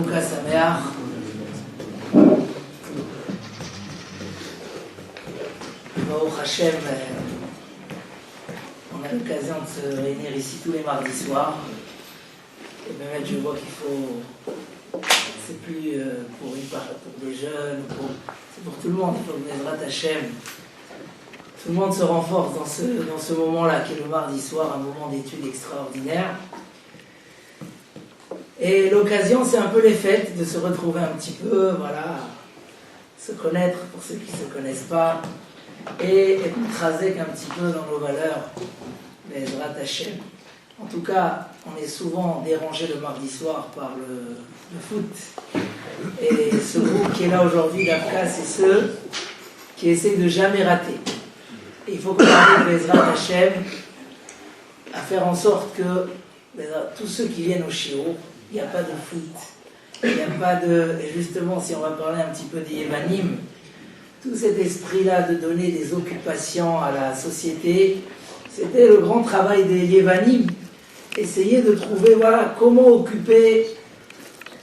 Hanouka Sameach. Baruch Hashem, on a l'occasion de se réunir ici tous les mardis soirs. Et même je vois qu'il faut, c'est plus pour des jeunes, c'est pour tout le monde, il faut que Bezrat Hashem, tout le monde se renforce dans ce moment-là, qui est le mardi soir, un moment d'étude extraordinaire. Et l'occasion, c'est un peu les fêtes, de se retrouver un petit peu, voilà, se connaître pour ceux qui ne se connaissent pas, et être trasek un petit peu dans nos valeurs, Bezrat Hashem. En tout cas, on est souvent dérangé le mardi soir par le foot. Et ce groupe qui est là aujourd'hui, d'Afka, c'est ceux qui essaient de jamais rater. Et il faut qu'on arrive, Bezrat Hashem, à faire en sorte que tous ceux qui viennent au Shiur, il n'y a pas de foot, il n'y a pas de... Et justement, si on va parler un petit peu des Yévanim, tout cet esprit-là de donner des occupations à la société, c'était le grand travail des Yévanim. Essayer de trouver, voilà, comment occuper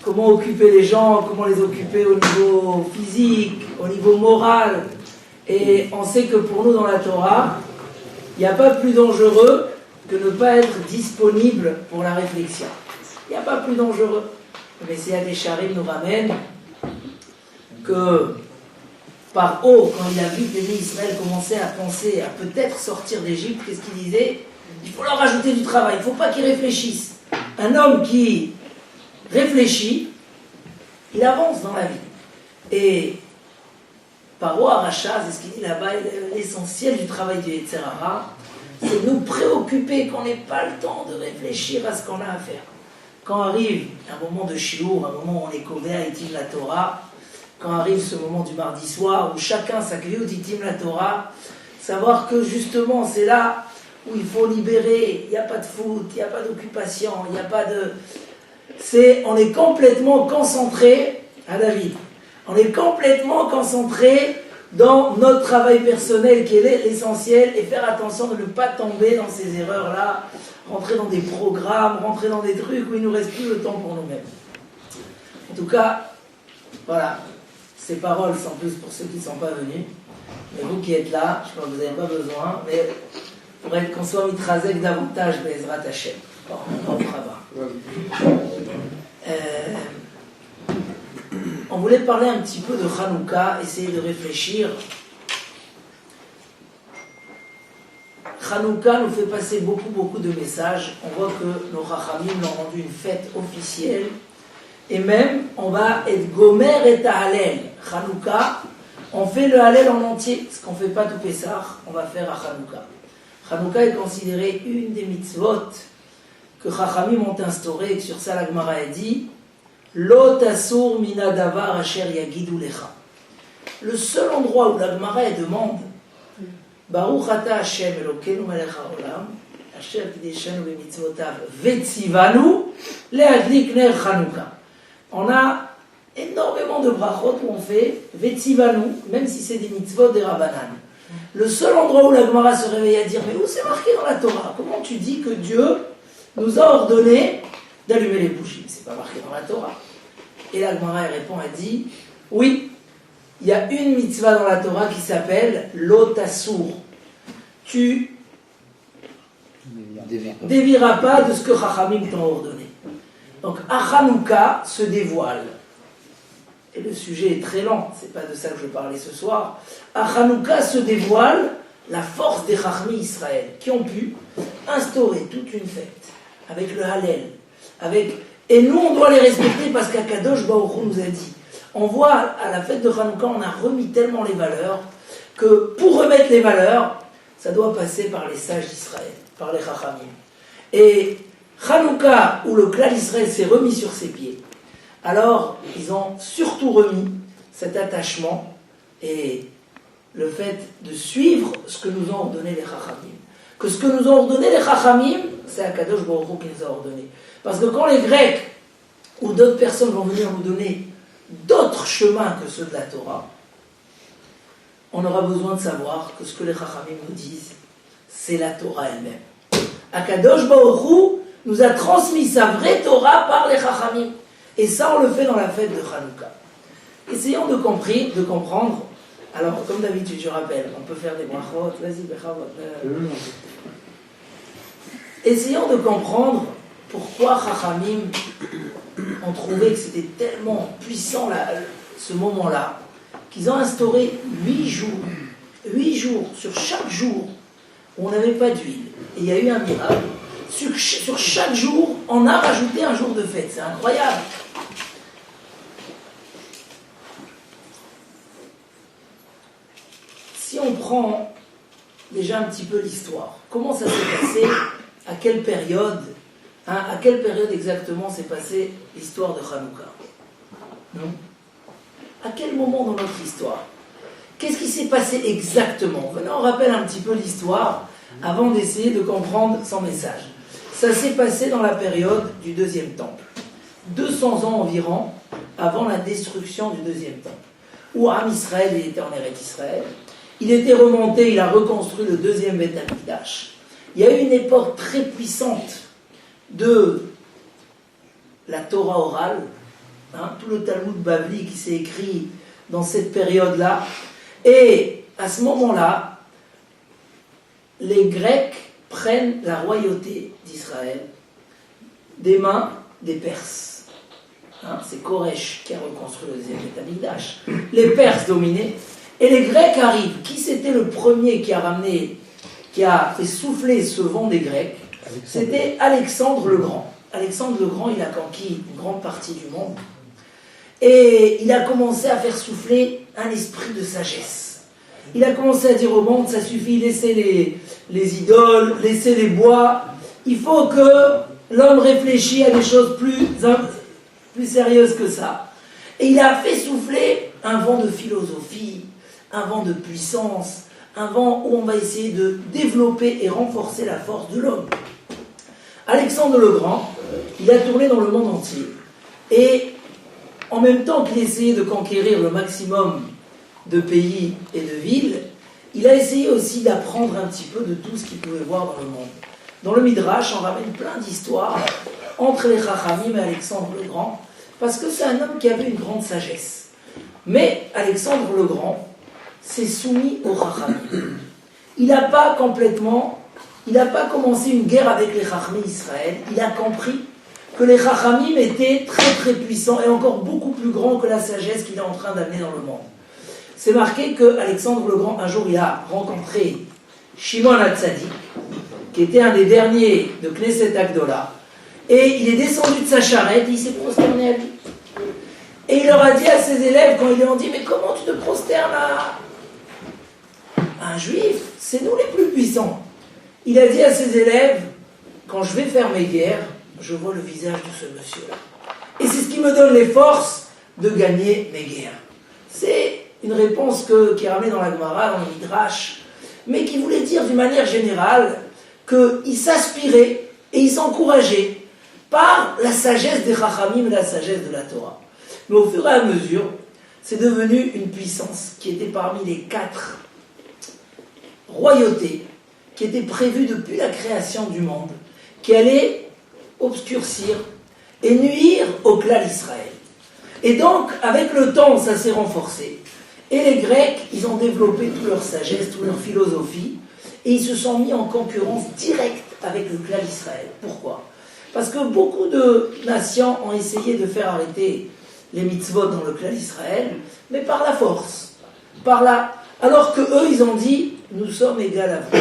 les gens, comment les occuper au niveau physique, au niveau moral. Et on sait que pour nous, dans la Torah, il n'y a pas plus dangereux que ne pas être disponible pour la réflexion. Il n'y a pas plus dangereux. Le Messie des Charim nous ramène que par haut, quand il a vu que les Israël commençaient à penser à peut-être sortir d'Égypte, qu'est-ce qu'il disait? Il faut leur ajouter du travail, il ne faut pas qu'ils réfléchissent. Un homme qui réfléchit, il avance dans la vie. Et Paro Aracha, c'est ce qu'il dit là-bas, l'essentiel du travail du Yetzer Hara, c'est de nous préoccuper qu'on n'ait pas le temps de réfléchir à ce qu'on a à faire. Quand arrive un moment de shiur, un moment où on est couvert à Itim la Torah, quand arrive ce moment du mardi soir, où chacun s'accueille au Itim la Torah, savoir que justement c'est là où il faut libérer, il n'y a pas de foot, il n'y a pas d'occupation, il n'y a pas de... on est complètement concentré à David. On est complètement concentré dans notre travail personnel qui est l'essentiel et faire attention de ne pas tomber dans ces erreurs-là, rentrer dans des programmes, rentrer dans des trucs où il ne nous reste plus le temps pour nous-mêmes. En tout cas, voilà, ces paroles sont plus pour ceux qui ne sont pas venus. Mais vous qui êtes là, je crois que vous n'avez pas besoin, mais pour être qu'on soit mitrazek davantage, Bezrat Hashem. Bon, on fera pas. On voulait parler un petit peu de Hanouka, essayer de réfléchir. Hanouka nous fait passer beaucoup de messages. On voit que nos Chachamim l'ont rendu une fête officielle. Et même, on va être Gomer et Hallel. Hanouka, on fait le Hallel en entier. Ce qu'on ne fait pas tout Pessah, on va faire à Hanouka. Hanouka est considérée une des mitzvot que Chachamim ont instauré, et que sur ça la Gemara a dit Lo tasur mina davar asher yagidu lecha. Le seul endroit où la Gemara demande Baruch ata Hashem Elokeinu melech haolam asher kideshanu b'mitzvotav vetzivanu le'adlik ner Hanouka. On a énormément de brachot où on fait vetzivanu, même si c'est des mitzvot des Rabbanan. Le seul endroit où la Gemara se réveille à dire mais où c'est marqué dans la Torah? Comment tu dis que Dieu nous a ordonné d'allumer les bougies? C'est pas marqué dans la Torah. Et la Gemara répond, elle dit oui, il y a une mitzvah dans la Torah qui s'appelle l'otassour. Tu dévieras pas de ce que Chachamim t'ont ordonné. Donc Hanouka se dévoile. Et le sujet est très lent, c'est pas de ça que je parlais ce soir. À Hanouka se dévoile la force des Chachmi Israël, qui ont pu instaurer toute une fête, avec le Hallel, et nous on doit les respecter parce qu'Akadosh Baruch Hu nous a dit, on voit à la fête de Hanouka, on a remis tellement les valeurs, que pour remettre les valeurs, ça doit passer par les sages d'Israël, par les Chachamim. Et Hanouka, où le clan d'Israël s'est remis sur ses pieds, alors, ils ont surtout remis cet attachement et le fait de suivre ce que nous ont ordonné les Chachamim. Que ce que nous ont ordonné les Chachamim, c'est Akadosh Baruch Hu qui nous a ordonné. Parce que quand les Grecs ou d'autres personnes vont venir nous donner d'autres chemins que ceux de la Torah, on aura besoin de savoir que ce que les Chachamim nous disent, c'est la Torah elle-même. Akadosh Baruch Hu nous a transmis sa vraie Torah par les Chachamim. Et ça, on le fait dans la fête de Hanouka. Essayons de comprendre. Alors, comme d'habitude, je rappelle, on peut faire des brachot, vas-y, bechavot. Essayons de comprendre pourquoi Chachamim ont trouvé que c'était tellement puissant ce moment-là, qu'ils ont instauré 8 jours. 8 jours, sur chaque jour, où on n'avait pas d'huile. Et il y a eu un miracle. Sur chaque jour, on a rajouté un jour de fête. C'est incroyable. Si on prend déjà un petit peu l'histoire, comment ça s'est passé, à quelle période exactement s'est passée l'histoire de Hanouka? Non? À quel moment dans notre histoire? Qu'est-ce qui s'est passé exactement? Venez, on rappelle un petit peu l'histoire avant d'essayer de comprendre son message. Ça s'est passé dans la période du deuxième temple, 200 ans environ avant la destruction du deuxième temple, où Am Israël était en Eretz Israël. Il était remonté, il a reconstruit le deuxième Beth Amikdash. Il y a eu une époque très puissante de la Torah orale, tout le Talmud Bavli qui s'est écrit dans cette période-là. Et à ce moment-là, les Grecs prennent la royauté d'Israël des mains des Perses. C'est Koresh qui a reconstruit le deuxième Beth Amikdash. Les Perses dominaient. Et les Grecs arrivent. Qui c'était le premier qui a fait souffler ce vent des Grecs? C'était Alexandre le Grand. Alexandre le Grand, il a conquis une grande partie du monde. Et il a commencé à faire souffler un esprit de sagesse. Il a commencé à dire au monde, ça suffit, laissez les idoles, laissez les bois. Il faut que l'homme réfléchisse à des choses plus sérieuses que ça. Et il a fait souffler un vent de philosophie, un vent de puissance, un vent où on va essayer de développer et renforcer la force de l'homme. Alexandre le Grand, il a tourné dans le monde entier. Et en même temps qu'il essayait de conquérir le maximum de pays et de villes, il a essayé aussi d'apprendre un petit peu de tout ce qu'il pouvait voir dans le monde. Dans le Midrash, on ramène plein d'histoires entre les Chachamim et Alexandre le Grand, parce que c'est un homme qui avait une grande sagesse. Mais Alexandre le Grand s'est soumis aux Chachamim. Il n'a pas commencé une guerre avec les Chachamim Israël. Il a compris que les Chachamim étaient très très puissants et encore beaucoup plus grands que la sagesse qu'il est en train d'amener dans le monde. C'est marqué que Alexandre le Grand, un jour, il a rencontré Shimon HaTzadik, qui était un des derniers de Knesset Agdola, et il est descendu de sa charrette, et il s'est prosterné à lui. Et il leur a dit à ses élèves, quand ils lui ont dit, mais comment tu te prosternes à un juif? C'est nous les plus puissants. Il a dit à ses élèves, quand je vais faire mes guerres, je vois le visage de ce monsieur-là. Et c'est ce qui me donne les forces de gagner mes guerres. C'est une réponse qui est ramenée dans la Gemara, dans le Midrash, mais qui voulait dire d'une manière générale qu'il s'aspirait et il s'encourageait par la sagesse des Chachamim et la sagesse de la Torah. Mais au fur et à mesure, c'est devenu une puissance qui était parmi les 4 royautés qui étaient prévues depuis la création du monde, qui allaient obscurcir et nuire au clan d'Israël. Et donc, avec le temps, ça s'est renforcé. Et les Grecs, ils ont développé toute leur sagesse, toute leur philosophie, et ils se sont mis en concurrence directe avec le clan d'Israël. Pourquoi? Parce que beaucoup de nations ont essayé de faire arrêter les mitzvot dans le clan d'Israël, mais par la force. Alors que eux, ils ont dit, nous sommes égaux à vous.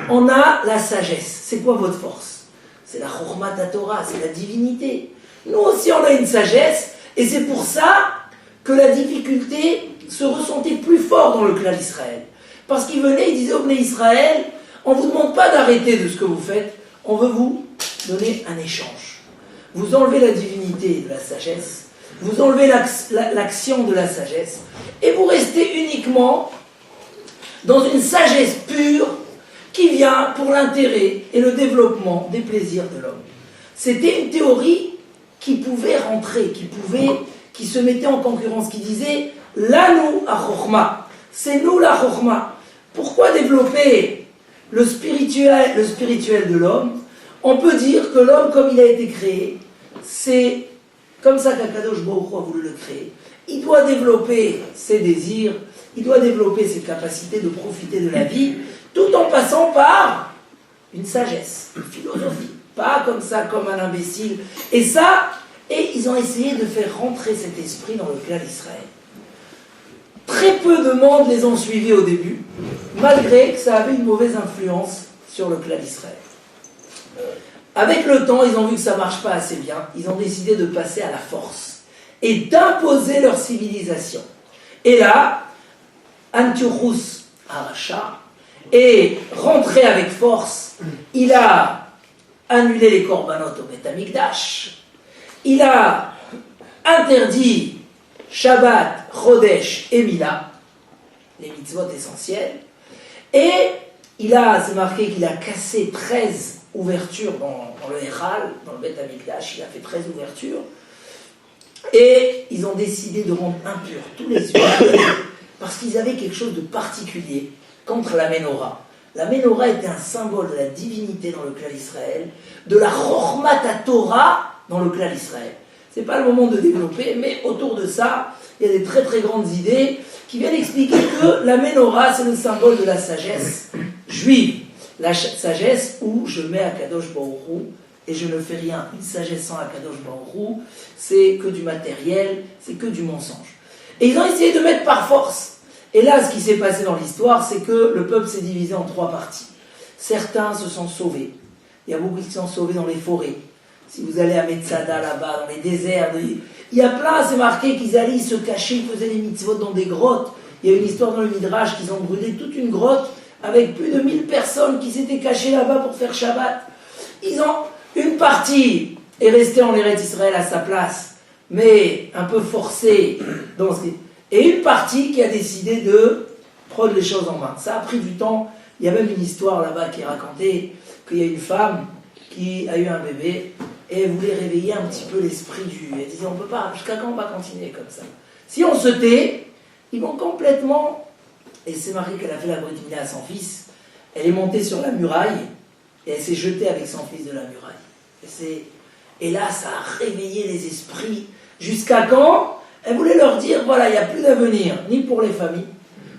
On a la sagesse. C'est quoi votre force? C'est la Chokhmat Torah, c'est la divinité. Nous aussi, on a une sagesse, et c'est pour ça que la difficulté se ressentait plus fort dans le clan d'Israël. Parce qu'ils venaient, ils disaient au Bnei Israël, on ne vous demande pas d'arrêter de ce que vous faites, on veut vous donner un échange. Vous enlevez la divinité de la sagesse, vous enlevez l'action de la sagesse, et vous restez uniquement dans une sagesse pure qui vient pour l'intérêt et le développement des plaisirs de l'homme. C'était une théorie qui pouvait rentrer, qui se mettait en concurrence, qui disait « Lanu ha-chokhma » c'est nous la chokhma. Pourquoi développer le spirituel de l'homme? On peut dire que l'homme, comme il a été créé, c'est comme ça qu'Akadosh Baruch Hu a voulu le créer. Il doit développer ses désirs, il doit développer ses capacités de profiter de la vie, tout en passant par une sagesse, une philosophie. Pas comme ça, comme un imbécile. Et ils ont essayé de faire rentrer cet esprit dans le clan d'Israël. Très peu de monde les ont suivis au début, malgré que ça avait une mauvaise influence sur le clan d'Israël. Avec le temps, ils ont vu que ça ne marche pas assez bien. Ils ont décidé de passer à la force et d'imposer leur civilisation. Et là, Antiochus Aracha est rentré avec force. Il a annulé les korbanot au Beth Amikdash. Il a interdit Shabbat, Chodesh et Mila, les mitzvot essentiels. Et c'est marqué qu'il a cassé 13 ouvertures dans le Héral, dans le Beth Amikdash. Il a fait 13 ouvertures. Et ils ont décidé de rendre impurs tous les huiles parce qu'ils avaient quelque chose de particulier contre la Ménorah. La Ménorah était un symbole de la divinité dans le clan d'Israël, de la Chokhmat Torah dans le clan d'Israël. Ce n'est pas le moment de développer, mais autour de ça, il y a des très très grandes idées qui viennent expliquer que la Ménorah, c'est le symbole de la sagesse juive. La sagesse où je mets Akadosh Baruch Hu et je ne fais rien. Une sagesse sans Akadosh Baruch Hu, c'est que du matériel, c'est que du mensonge. Et ils ont essayé de mettre par force. Et là, ce qui s'est passé dans l'histoire, c'est que le peuple s'est divisé en 3 parties. Certains se sont sauvés. Il y a beaucoup qui se sont sauvés dans les forêts. Si vous allez à Metzada, là-bas, dans les déserts, il y a plein, c'est marqué qu'ils allaient se cacher, ils faisaient les mitzvot dans des grottes. Il y a une histoire dans le Midrash qu'ils ont brûlé toute une grotte avec plus de 1000 personnes qui s'étaient cachées là-bas pour faire Shabbat. Une partie est restée en Eretz Israël à sa place, mais un peu forcée et une partie qui a décidé de prendre les choses en main. Ça a pris du temps. Il y a même une histoire là-bas qui est racontée qu'il y a une femme qui a eu un bébé et elle voulait réveiller un petit peu l'esprit Elle disait, on ne peut pas, jusqu'à quand on va continuer comme ça? Si on se tait, ils vont complètement... Et c'est marqué qu'elle a fait la brit milah à son fils. Elle est montée sur la muraille et elle s'est jetée avec son fils de la muraille. Et là, ça a réveillé les esprits. Jusqu'à quand? Elle voulait leur dire, voilà, il n'y a plus d'avenir, ni pour les familles,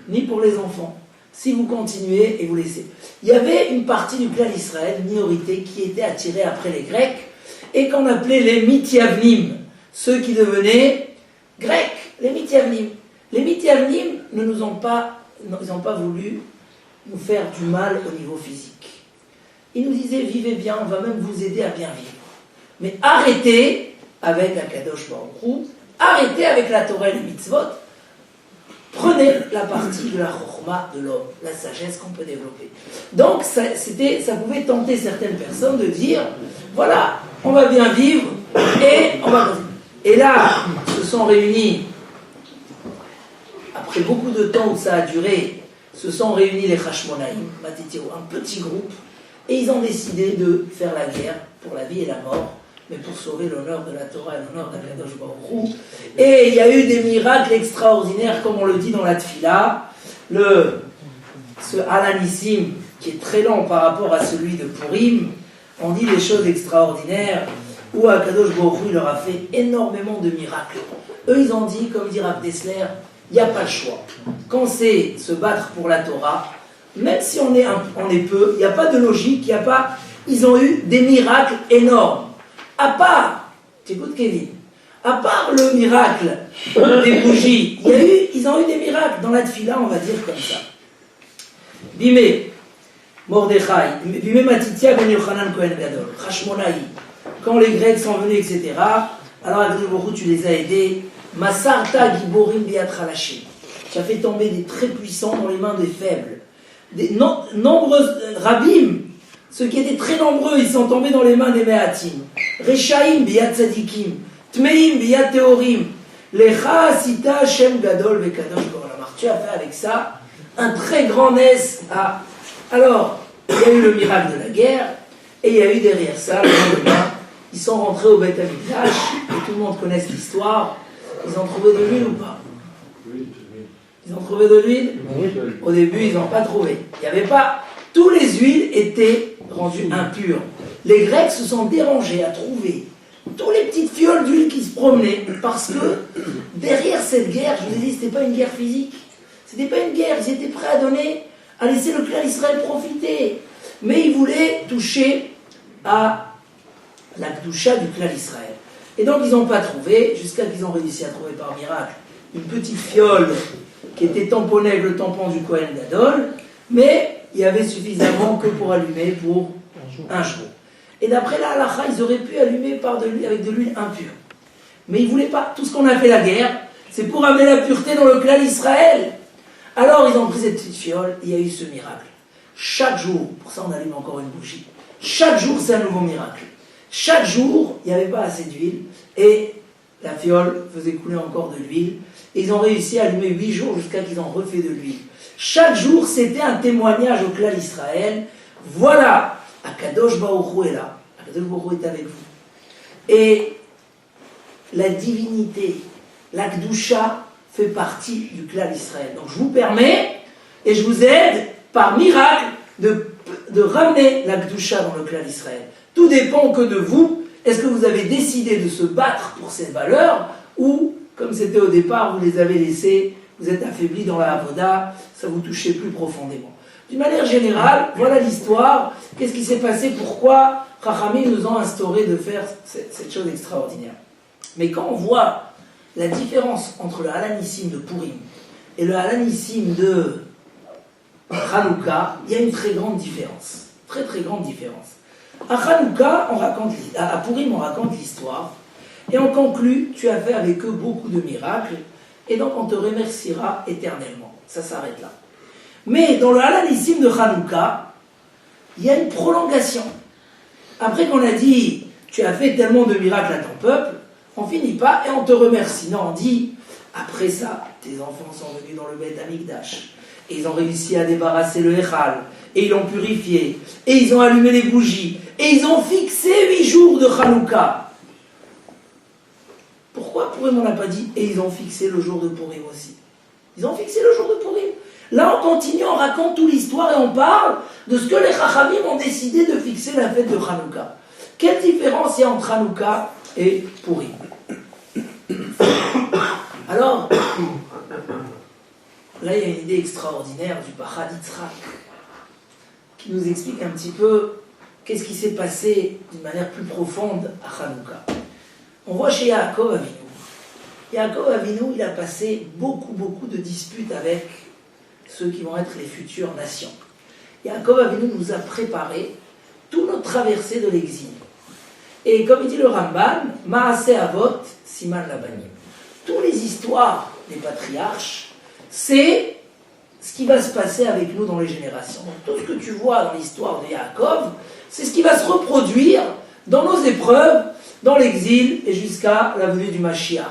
ni pour les enfants. Si vous continuez et vous laissez. Il y avait une partie du clan d'Israël, une minorité, qui était attirée après les Grecs, et qu'on appelait les Mithyavnim, ceux qui devenaient Grecs, les Mithyavnim. Les Mithyavnim ils n'ont pas voulu nous faire du mal au niveau physique. Ils nous disaient, vivez bien, on va même vous aider à bien vivre. Mais arrêtez avec Akadosh Baruch Hu, arrêtez avec la Torah et les mitzvot, prenez la partie de la chokhma de l'homme, la sagesse qu'on peut développer. Donc ça pouvait tenter certaines personnes de dire, voilà, on va bien vivre et on va... Et là, se sont réunis, après beaucoup de temps où ça a duré, se sont réunis les Hashmonaïm, un petit groupe, et ils ont décidé de faire la guerre pour la vie et la mort, mais pour sauver l'honneur de la Torah et l'honneur d'Akadosh Baruch Hu. Et il y a eu des miracles extraordinaires, comme on le dit dans la Tfila, ce Alanissim, qui est très lent par rapport à celui de Purim, on dit des choses extraordinaires, où Akadosh Baruch Hu leur a fait énormément de miracles. Eux, ils ont dit, comme dit Rav Dessler, il n'y a pas le choix. Quand c'est se battre pour la Torah, même si on est peu, il n'y a pas de logique, ils ont eu des miracles énormes. À part, t'écoutes Kevin, à part le miracle des bougies, ils ont eu des miracles. Dans la Tfila, on va dire comme ça. Bimé, Mordechai, Bimé Matitia ben Yochanan Kohen Gadol, Hashmonaï, quand les Grecs sont venus, etc., alors Akadosh Baruch Hu, tu les as aidés, Masarta Giborim Biat Halashim, tu as fait tomber des très puissants dans les mains des faibles. Des nombreux Rabim, ceux qui étaient très nombreux, ils sont tombés dans les mains des Me'atim. Rechaim Biat Tzadikim, Tmeim Biat Teorim, Lecha Asita Hashem Gadol Vekadosh Koralamar. Tu as fait avec ça un très grand nes. Alors, il y a eu le miracle de la guerre, et il y a eu derrière ça, le lendemain, ils sont rentrés au Beth Amikdash, et tout le monde connaît l'histoire. Ils ont trouvé de l'huile ou pas? Ils ont trouvé de l'huile? Au début, ils n'ont pas trouvé. Il n'y avait pas... Tous les huiles étaient rendues impures. Les Grecs se sont dérangés à trouver tous les petites fioles d'huile qui se promenaient, parce que derrière cette guerre, je vous ai dit, c'était pas une guerre physique, c'était pas une guerre, ils étaient prêts à laisser le clan d'Israël profiter, mais ils voulaient toucher à la Kedusha du clan d'Israël. Et donc ils n'ont pas trouvé, jusqu'à qu'ils ont réussi à trouver par miracle une petite fiole qui était tamponnée avec le tampon du Kohen Gadol, mais il y avait suffisamment que pour allumer pour un jour. Et d'après la halakha, ils auraient pu allumer avec de l'huile impure. Mais ils ne voulaient pas. Tout ce qu'on a fait la guerre, c'est pour amener la pureté dans le clan d'Israël. Alors ils ont pris cette petite fiole, et il y a eu ce miracle. Chaque jour, pour ça on allume encore une bougie, chaque jour c'est un nouveau miracle. Chaque jour, il n'y avait pas assez d'huile, et la fiole faisait couler encore de l'huile, et ils ont réussi à allumer 8 jours jusqu'à qu'ils ont refait de l'huile. Chaque jour, c'était un témoignage au clan d'Israël. Voilà, Akadosh Baruch Hu est là, Akadosh Baruch Hu est avec vous. Et la divinité, la Kedusha, fait partie du clan d'Israël. Donc je vous permets, et je vous aide, par miracle, de ramener la Kedusha dans le clan d'Israël. Tout dépend que de vous. Est-ce que vous avez décidé de se battre pour ces valeurs, ou, comme c'était au départ, vous les avez laissées, vous êtes affaiblis dans la avoda, ça vous touchait plus profondément. D'une manière générale, voilà l'histoire. Qu'est-ce qui s'est passé? Pourquoi Chachamim nous ont instauré de faire cette chose extraordinaire? Mais quand on voit la différence entre le Halanissim de Purim et le Halanissim de Hanouka, il y a une très grande différence. Très très grande différence. À Hanouka, à Purim, on raconte l'histoire et on conclut, tu as fait avec eux beaucoup de miracles et donc on te remerciera éternellement. Ça s'arrête là. Mais dans le Halanissim de Hanouka, il y a une prolongation. Après qu'on a dit, tu as fait tellement de miracles à ton peuple, on finit pas et on te remercie. Non, on dit, après ça, tes enfants sont venus dans le Beth Amikdash et ils ont réussi à débarrasser le Echal et ils l'ont purifié et ils ont allumé les bougies et ils ont fixé 8 jours de Hanouka. Pourquoi Purim on n'a pas dit et ils ont fixé le jour de Purim aussi? Ils ont fixé le jour de Purim. Là on continue, on raconte toute l'histoire et on parle de ce que les Chachamim ont décidé de fixer la fête de Hanouka. Quelle différence il y a entre Hanouka et Purim? Alors, là il y a une idée extraordinaire du Pachad Yitzhak qui nous explique un petit peu qu'est-ce qui s'est passé d'une manière plus profonde à Hanouka. On voit chez Yaakov Avinu. Yaakov Avinu, il a passé beaucoup de disputes avec ceux qui vont être les futures nations. Yaakov Avinu nous a préparé toute notre traversée de l'exil. Et comme il dit le Ramban, Maaseh Avot, Siman Labanim. Toutes les histoires des patriarches, c'est ce qui va se passer avec nous dans les générations. Donc, tout ce que tu vois dans l'histoire de Yaakov, c'est ce qui va se reproduire dans nos épreuves, dans l'exil et jusqu'à la venue du Mashiach.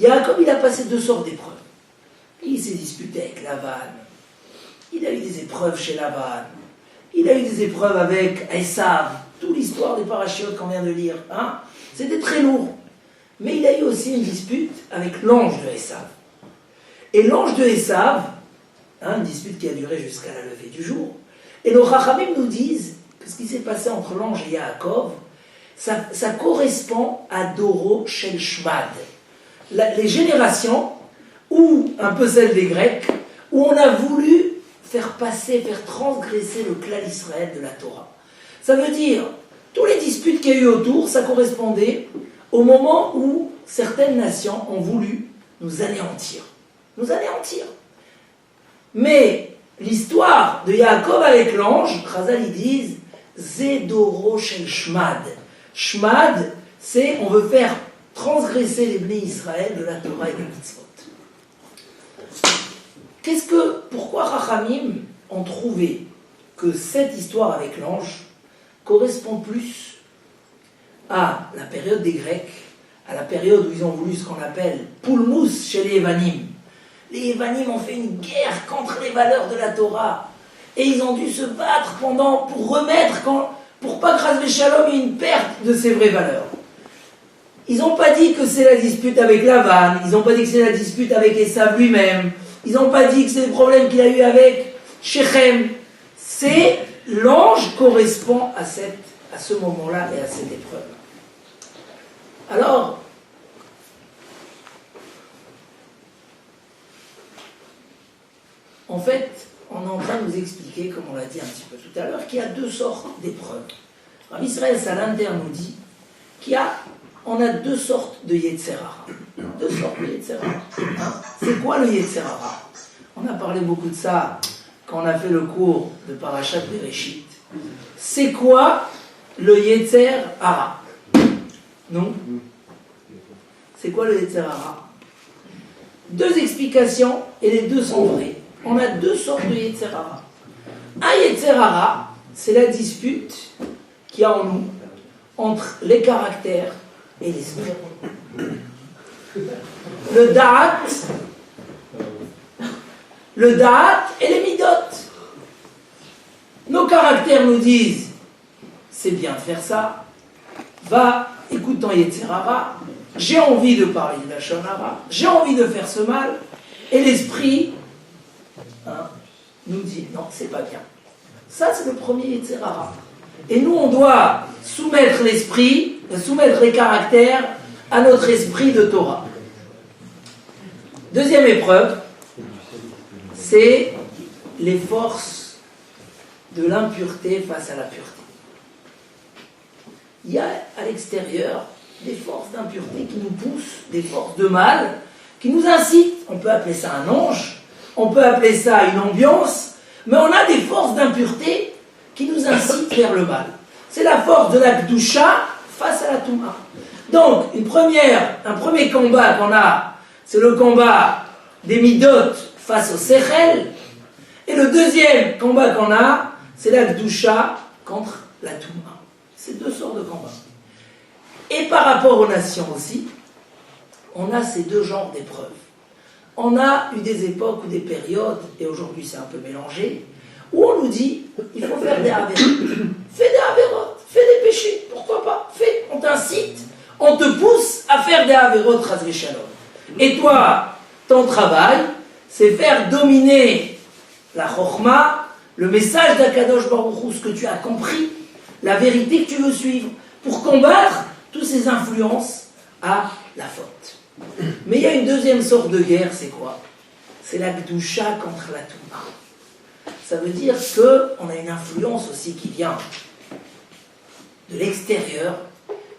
Yaakov, il a passé 2 sortes d'épreuves. Il s'est disputé avec Lavan. Il a eu des épreuves chez Lavan. Il a eu des épreuves avec Esav. Toute l'histoire des parachiotes qu'on vient de lire. Hein? C'était très lourd. Mais il a eu aussi une dispute avec l'ange de Esav. Et l'ange de Esav, une dispute qui a duré jusqu'à la levée du jour. Et nos Chachamim nous disent que ce qui s'est passé entre l'ange et Yaakov, ça correspond à Doro Shel Shmad. Les générations, ou un peu celles des Grecs, où on a voulu faire transgresser le clan d'Israël de la Torah. Ça veut dire, tous les disputes qu'il y a eu autour, ça correspondait au moment où certaines nations ont voulu nous anéantir. Nous anéantir. Mais l'histoire de Yaakov avec l'ange, Chazal ils disent, Zedoro Shel Shmad. Shmad, c'est on veut faire transgresser les Bnei Israël de la Torah et des mitzvot. Pourquoi Rachamim ont trouvé que cette histoire avec l'ange correspond plus à la période des Grecs, à la période où ils ont voulu ce qu'on appelle Pulmus chez les Évanim. Les Évanim ont fait une guerre contre les valeurs de la Torah et ils ont dû se battre pour pas que Chas v'Shalom ait une perte de ses vraies valeurs. Ils n'ont pas dit que c'est la dispute avec Lavan, ils n'ont pas dit que c'est la dispute avec Esav lui-même, ils n'ont pas dit que c'est le problème qu'il a eu avec Shechem. C'est l'ange correspond à ce moment-là et à cette épreuve. Alors, en fait, on est en train de nous expliquer, comme on l'a dit un petit peu tout à l'heure, qu'il y a deux sortes d'épreuves. Rabbi Israël Salanter nous dit qu'on a deux sortes de Yetzer Hara. Deux sortes de Yetzer Hara. C'est quoi le Yetzer Hara? On a parlé beaucoup de ça quand on a fait le cours de Parashat Bereshit. C'est quoi le Yetzer Hara? Non? C'est quoi le Yetzer Hara? Deux explications et les deux sont vraies. On a deux sortes de Yetzer Hara. Un Yetzer Hara, c'est la dispute qu'il y a en nous entre les caractères et l'esprit. Le Da'at et les Midot. Nos caractères nous disent c'est bien de faire ça. Va, écoute ton Yetzer Hara. J'ai envie de parler de la Lachon Hara. J'ai envie de faire ce mal. Et l'esprit nous dit non, c'est pas bien. Ça, c'est le premier Yetzer Hara. Et nous, on doit soumettre l'esprit, soumettre les caractères à notre esprit de Torah. Deuxième épreuve, c'est les forces de l'impureté face à la pureté. Il y a à l'extérieur des forces d'impureté qui nous poussent, des forces de mal, qui nous incitent. On peut appeler ça un ange, on peut appeler ça une ambiance, mais on a des forces d'impureté qui nous incitent vers le mal. C'est la force de la Kedusha face à la Touma. Donc, un premier combat qu'on a, c'est le combat des Midot face au Sechel. Et le deuxième combat qu'on a, c'est la Kedusha contre la Touma. C'est deux sortes de combats. Et par rapport aux nations aussi, on a ces deux genres d'épreuves. On a eu des époques ou des périodes, et aujourd'hui c'est un peu mélangé, où on nous dit, il faut faire des avérotes. Fais des avérotes, fais des péchés, pourquoi pas? Fais, on t'incite, on te pousse à faire des avérotes, Chas Shalom. Et toi, ton travail, c'est faire dominer la Chokhma, le message d'Akadosh Baruch Hu, ce que tu as compris, la vérité que tu veux suivre, pour combattre toutes ces influences à la faute. Mais il y a une deuxième sorte de guerre, c'est quoi? C'est la Kedusha contre la Touma. Ça veut dire qu'on a une influence aussi qui vient de l'extérieur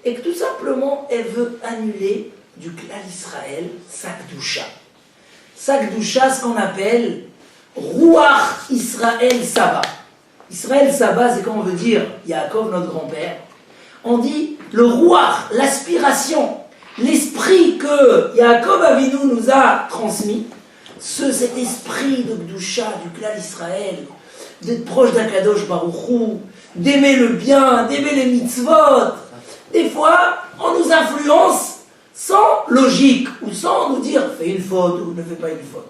et que tout simplement elle veut annuler du clan Israël sa Kedusha. Sa Kedusha, ce qu'on appelle Ruach Israël Saba. Israël Saba, c'est quand on veut dire Yaakov, notre grand-père. On dit le Ruach, l'aspiration, l'esprit que Yaakov Avinu nous a transmis, cet esprit de Kedusha, du clan Israël, d'être proche d'Akadosh Baruch Hu, d'aimer le bien, d'aimer les mitzvot. Des fois, on nous influence sans logique, ou sans nous dire fais une faute ou ne fais pas une faute.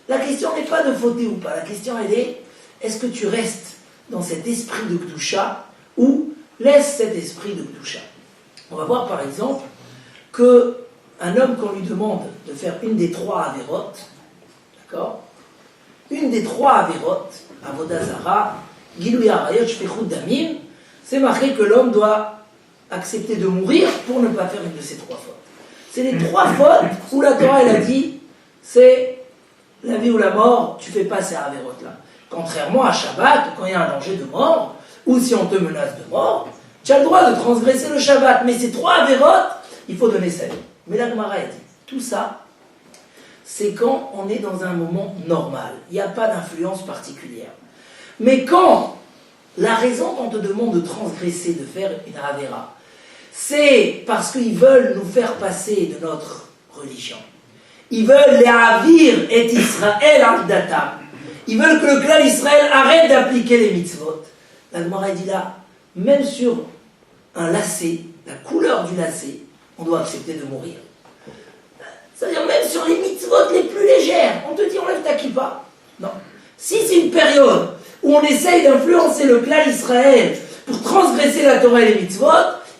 La question n'est pas de fauter ou pas, la question elle est, est-ce que tu restes dans cet esprit de Kedusha ou laisse cet esprit de Kedusha? On va voir par exemple qu'un homme qu'on lui demande de faire une des trois avérotes, d'accord? Une des trois avérotes, Avodah Zara, Gilui Arayot, Shpechut Damim, c'est marqué que l'homme doit accepter de mourir pour ne pas faire une de ces trois fautes. C'est les trois fautes où la Torah elle a dit, c'est la vie ou la mort, tu fais pas ces avérotes-là. Contrairement à Shabbat, quand il y a un danger de mort, ou si on te menace de mort, tu as le droit de transgresser le Shabbat. Mais ces trois avérotes, il faut donner sa vie. Mais la Gemara dit, tout ça, c'est quand on est dans un moment normal. Il n'y a pas d'influence particulière. Mais quand la raison qu'on te demande de transgresser, de faire une avéra, c'est parce qu'ils veulent nous faire passer de notre religion. Ils veulent les avir et Israël al-datam. Ils veulent que le clan Israël arrête d'appliquer les mitzvot. La Gemara dit là, même sur un lacet, la couleur du lacet, on doit accepter de mourir. C'est-à-dire même sur les mitzvot les plus légères, on te dit enlève ta kippa. Non. Si c'est une période où on essaye d'influencer le clan Israël pour transgresser la Torah et les mitzvot,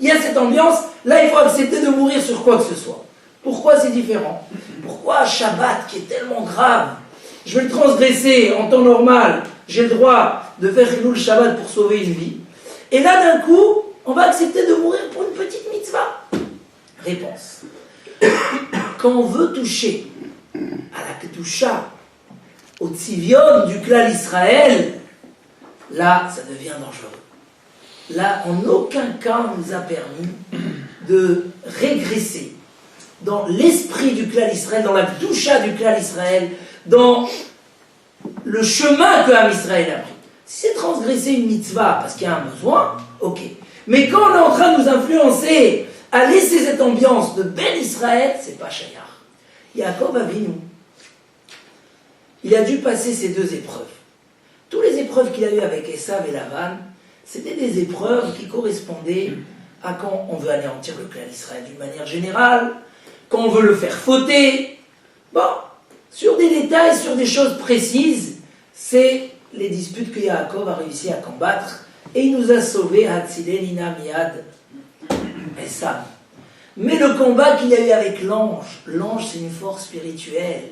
il y a cette ambiance, là il faut accepter de mourir sur quoi que ce soit. Pourquoi c'est différent? Pourquoi Shabbat, qui est tellement grave, je vais le transgresser en temps normal, j'ai le droit de faire Hilul Shabbat pour sauver une vie. Et là d'un coup, on va accepter de mourir pour une petite mitzvah. Réponse. Quand on veut toucher à la Kedusha, au Tzivion du clan Israël, là, ça devient dangereux. Là, en aucun cas, on nous a permis de régresser dans l'esprit du clan Israël, dans la Kedusha du clan Israël, dans le chemin que Am Israël a pris. Si c'est transgresser une mitzvah parce qu'il y a un besoin, ok. Mais quand on est en train de nous influencer à laisser cette ambiance de Ben Israël, c'est pas Shayar. Yaakov Avinu, il a dû passer ces deux épreuves. Toutes les épreuves qu'il a eues avec Esav et Lavan, c'était des épreuves qui correspondaient à quand on veut anéantir le clan Israël d'une manière générale, quand on veut le faire fauter. Bon, sur des détails, sur des choses précises, c'est les disputes que Yaakov a réussi à combattre, et il nous a sauvés, Hatzilé, Nina, Miad, Esav. Mais le combat qu'il a eu avec l'ange c'est une force spirituelle.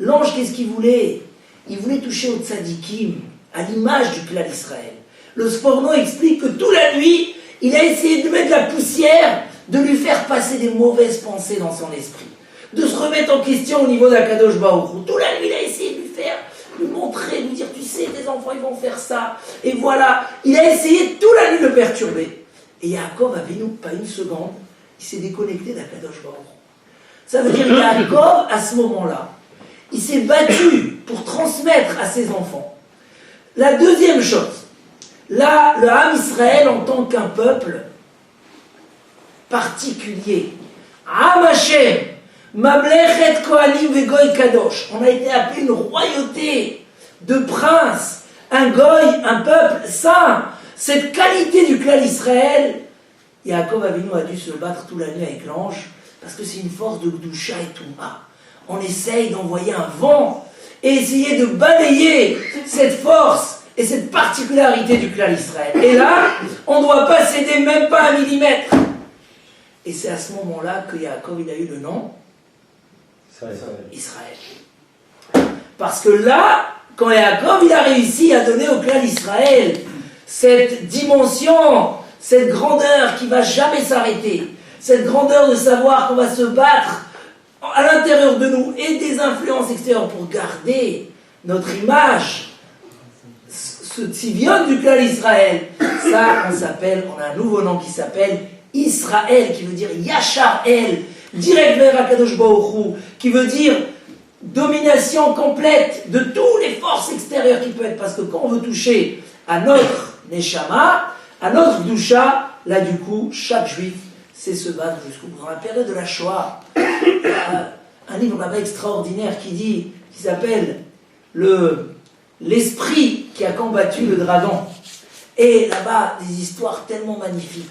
L'ange, qu'est-ce qu'il voulait? Il voulait toucher au tzadikim, à l'image du clan d'Israël. Le Sforno explique que toute la nuit, il a essayé de mettre la poussière, de lui faire passer des mauvaises pensées dans son esprit, de se remettre en question au niveau d'Akadosh Baruch Hu. Toute la nuit, il a essayé de lui montrer, de lui dire, tu sais, tes enfants, ils vont faire ça. Et voilà, il a essayé toute la nuit de le perturber. Et Yaakov avait pas une seconde, il s'est déconnecté d'Akadosh Baruch Hu. Ça veut dire que Yaakov, à ce moment-là, il s'est battu pour transmettre à ses enfants. La deuxième chose, là, le Ham Israël en tant qu'un peuple particulier, Ham Hashem, Mamlechet Kohanim Vegoy Kadosh, on a été appelé une royauté de princes, un goy, un peuple saint. Cette qualité du clan Israël, Yaakov Avinu a dû se battre toute la nuit avec l'ange, parce que c'est une force de Gdusha et Touma. On essaye d'envoyer un vent et essayer de balayer cette force et cette particularité du clan Israël. Et là, on ne doit pas céder même pas un millimètre. Et c'est à ce moment-là que Yaakov il a eu le nom Israël. Parce que là, quand Yaakov il a réussi à donner au clan Israël cette dimension, cette grandeur qui ne va jamais s'arrêter, cette grandeur de savoir qu'on va se battre à l'intérieur de nous et des influences extérieures pour garder notre image, ce tzivion du clan Israël, ça on a un nouveau nom qui s'appelle Israël, qui veut dire Yachar El, direct vers Akadosh Baruch Hu, qui veut dire domination complète de toutes les forces extérieures qui peuvent être, parce que quand on veut toucher à notre Neshama, à notre Dusha, là du coup, chaque juif sait se battre jusqu'au bout. Dans la période de la Shoah, un livre là-bas extraordinaire qui s'appelle L'esprit qui a combattu le dragon. Et là-bas, des histoires tellement magnifiques.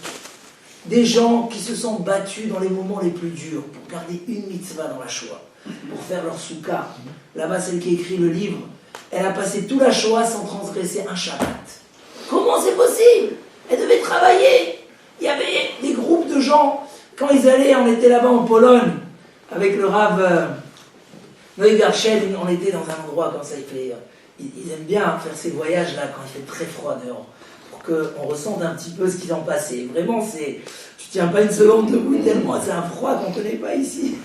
Des gens qui se sont battus dans les moments les plus durs pour garder une mitzvah dans la Shoah, pour faire leur soukha. Là-bas, celle qui écrit le livre, elle a passé toute la Shoah sans transgresser un Shabbat. Comment c'est possible? Elle devait travailler. Il y avait des groupes de gens, quand ils allaient, on était là-bas en Pologne, avec le Rav Noé Garchel, on était dans un endroit comme ça, ils aiment bien faire ces voyages-là quand il fait très froid dehors, pour qu'on ressente un petit peu ce qu'ils ont passé. Vraiment, tu tiens pas une seconde debout tellement c'est un froid qu'on ne connaît pas ici.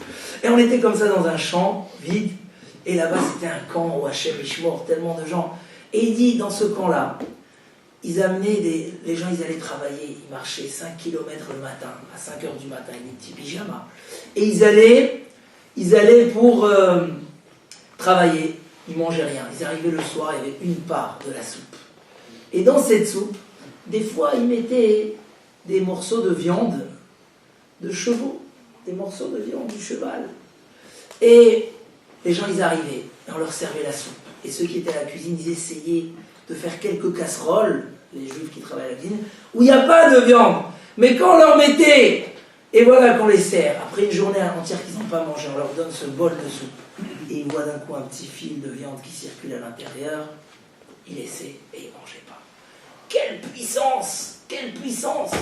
Et on était comme ça dans un champ vide, et là-bas c'était un camp où Hachem Ishmor, tellement de gens. Et il dit, dans ce camp-là, ils amenaient les gens, ils allaient travailler, ils marchaient 5 km le matin, à 5 heures du matin, avec des petits pyjamas. Et ils allaient pour travailler, ils mangeaient rien. Ils arrivaient le soir, il y avait une part de la soupe. Et dans cette soupe, des fois, ils mettaient des morceaux de viande de chevaux, des morceaux de viande du cheval. Et les gens, ils arrivaient, et on leur servait la soupe. Et ceux qui étaient à la cuisine, ils essayaient de faire quelques casseroles, les juifs qui travaillent à la cuisine, où il n'y a pas de viande. Mais quand on leur mettait, et voilà qu'on les sert, après une journée entière qu'ils n'ont pas mangé, on leur donne ce bol de soupe, et ils voient d'un coup un petit fil de viande qui circule à l'intérieur, ils laissaient et ils ne mangeaient pas. Quelle puissance! Quelle puissance!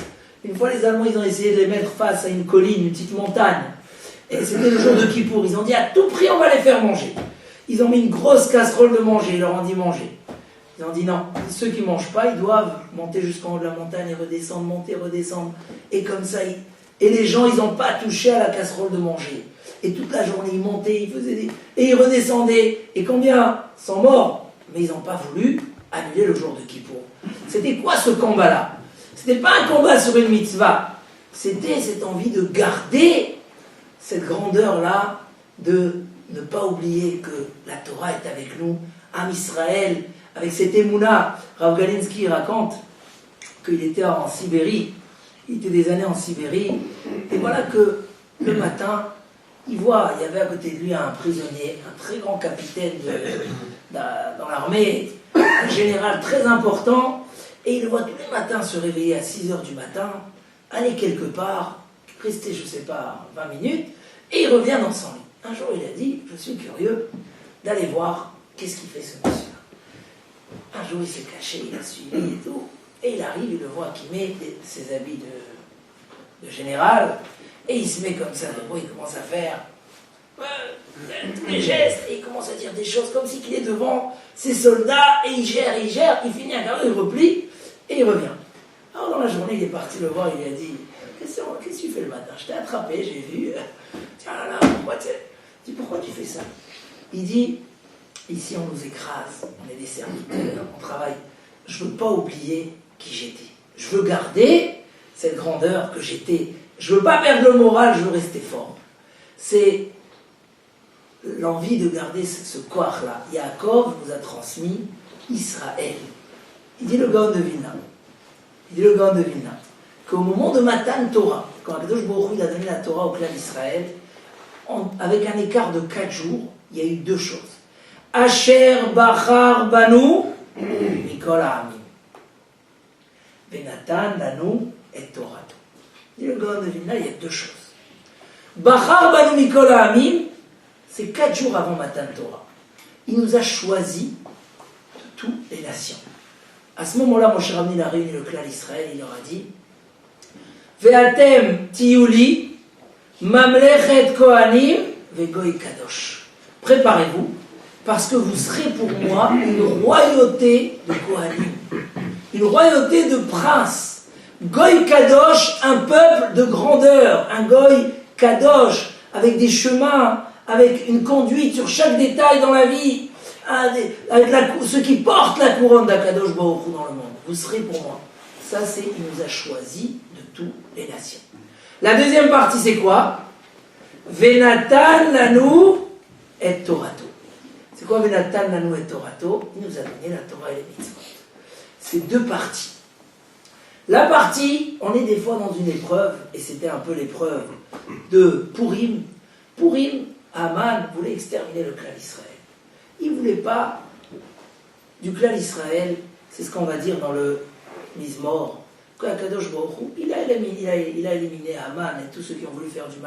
Une fois les Allemands, ils ont essayé de les mettre face à une colline, une petite montagne, et c'était le jour de Kippour, ils ont dit à tout prix on va les faire manger. Ils ont mis une grosse casserole de manger, ils leur ont dit manger. Ils ont dit non, ceux qui ne mangent pas, ils doivent monter jusqu'en haut de la montagne et redescendre, monter, redescendre. Et comme ça, Et les gens, ils n'ont pas touché à la casserole de manger. Et toute la journée, ils montaient, ils faisaient des... Et ils redescendaient. Et combien sont morts? Mais ils n'ont pas voulu annuler le jour de Kippour. C'était quoi ce combat-là? C'était pas un combat sur une mitzvah. C'était cette envie de garder cette grandeur-là, de ne pas oublier que la Torah est avec nous, Am Israël, avec cette émouna. Rav Galinsky raconte qu'il était en Sibérie, il était des années en Sibérie, et voilà que le matin, il voit, il y avait à côté de lui un prisonnier, un très grand capitaine dans l'armée, un général très important, et il le voit tous les matins se réveiller à 6 heures du matin, aller quelque part, rester, je ne sais pas, 20 minutes, et il revient dans son lit. Un jour, il a dit, je suis curieux d'aller voir qu'est-ce qu'il fait ce monsieur. Un jour, il s'est caché, il a suivi et tout, et il arrive, il le voit qui met ses habits de général, et il se met comme ça debout, il commence à faire tous les gestes, et il commence à dire des choses comme si qu'il est devant ses soldats, et il gère, il finit un quart d'heure, il replie, et il revient. Alors dans la journée, il est parti le voir, il lui a dit, qu'est-ce que tu fais le matin? Je t'ai attrapé, j'ai vu, tiens là, pourquoi tu fais ça? Il dit, ici on nous écrase, on est des serviteurs, on travaille, je ne veux pas oublier qui j'étais. Je veux garder cette grandeur que j'étais. Je ne veux pas perdre le moral, je veux rester fort. C'est l'envie de garder ce corps-là. Yaakov nous a transmis Israël. Il dit le Gaon de Vilna. Qu'au moment de Matan Torah, quand Akadosh Baruch Hu a donné la Torah au clan d'Israël, avec un écart de 4 jours, il y a eu 2 choses. Asher Bachar Banu Mikol Ha'amim. Venatan Lanu et Torato. Dit le Gaon de Vilna, il y a 2 choses. Bachar Banu Mikol Ha'amim, c'est 4 jours avant Matan Torah. Il nous a choisis de toutes les nations. À ce moment-là, Moshe Rabbeinu a réuni le clan d'Israël, il leur a dit Ve'atem tiyuli mamlechet kohanim ve'goy kadosh. Préparez-vous, parce que vous serez pour moi une royauté de kohanim, une royauté de princes. Goy kadosh, un peuple de grandeur, un goy kadosh, avec des chemins, avec une conduite sur chaque détail dans la vie, avec ceux qui portent la couronne d'Akadosh Baruch Hu dans le monde. Vous serez pour moi. Ça, c'est, il nous a choisis de toutes les nations. La deuxième partie, c'est quoi? Venatan lanu et Torato. C'est quoi Venatan lanu et Torato? Il nous a donné la Torah et les mitzvot. C'est 2 parties. La partie, on est des fois dans une épreuve, et c'était un peu l'épreuve de Purim. Purim, Haman voulait exterminer le clan d'Israël. Il ne voulait pas du clan d'Israël, c'est ce qu'on va dire dans le Mizmor, qu'Akadosh Baruch Hu, il a éliminé Haman et tous ceux qui ont voulu faire du mal